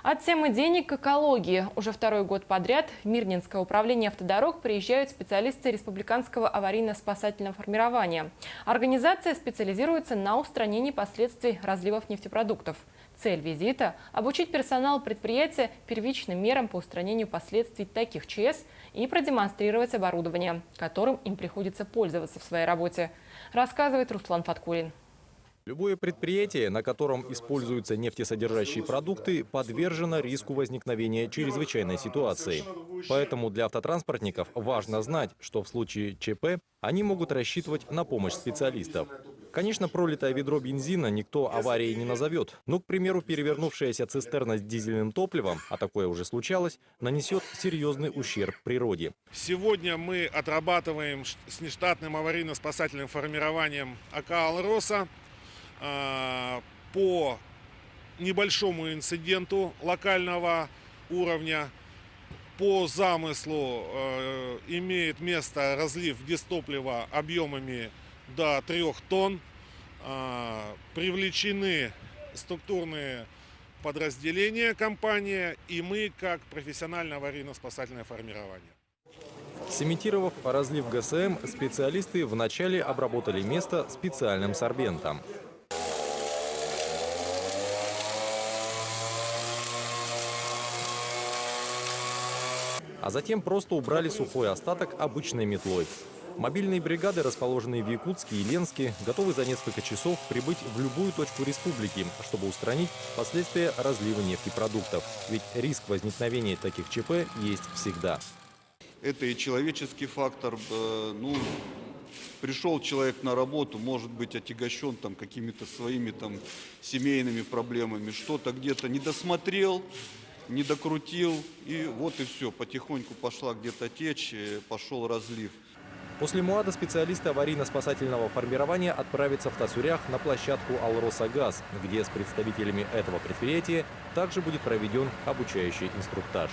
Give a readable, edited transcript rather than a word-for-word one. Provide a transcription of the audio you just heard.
От темы денег к экологии. Уже второй год подряд в Мирнинское управление автодорог приезжают специалисты Республиканского аварийно-спасательного формирования. Организация специализируется на устранении последствий разливов нефтепродуктов. Цель визита – обучить персонал предприятия первичным мерам по устранению последствий таких ЧС и продемонстрировать оборудование, которым им приходится пользоваться в своей работе, рассказывает Руслан Фаткулин. Любое предприятие, на котором используются нефтесодержащие продукты, подвержено риску возникновения чрезвычайной ситуации. Поэтому для автотранспортников важно знать, что в случае ЧП они могут рассчитывать на помощь специалистов. Конечно, пролитое ведро бензина никто аварией не назовет. Но, к примеру, перевернувшаяся цистерна с дизельным топливом, а такое уже случалось, нанесет серьезный ущерб природе. Сегодня мы отрабатываем с нештатным аварийно-спасательным формированием АК «Алроса» по небольшому инциденту локального уровня. По замыслу имеет место разлив дистоплива объемами до 3 тонн. Привлечены структурные подразделения компании и мы как профессиональное аварийно-спасательное формирование. Сымитировав разлив ГСМ, специалисты вначале обработали место специальным сорбентом. А затем просто убрали сухой остаток обычной метлой. Мобильные бригады, расположенные в Якутске и Ленске, готовы за несколько часов прибыть в любую точку республики, чтобы устранить последствия разлива нефтепродуктов. Ведь риск возникновения таких ЧП есть всегда. Это и человеческий фактор. Пришел человек на работу, может быть отягощен какими-то своими семейными проблемами, что-то где-то не досмотрел, не докрутил, и вот и все, потихоньку пошла где-то течь, пошел разлив. После МУАДа специалисты аварийно-спасательного формирования отправятся в Тасурях на площадку «Алроса-Газ», где с представителями этого предприятия также будет проведен обучающий инструктаж.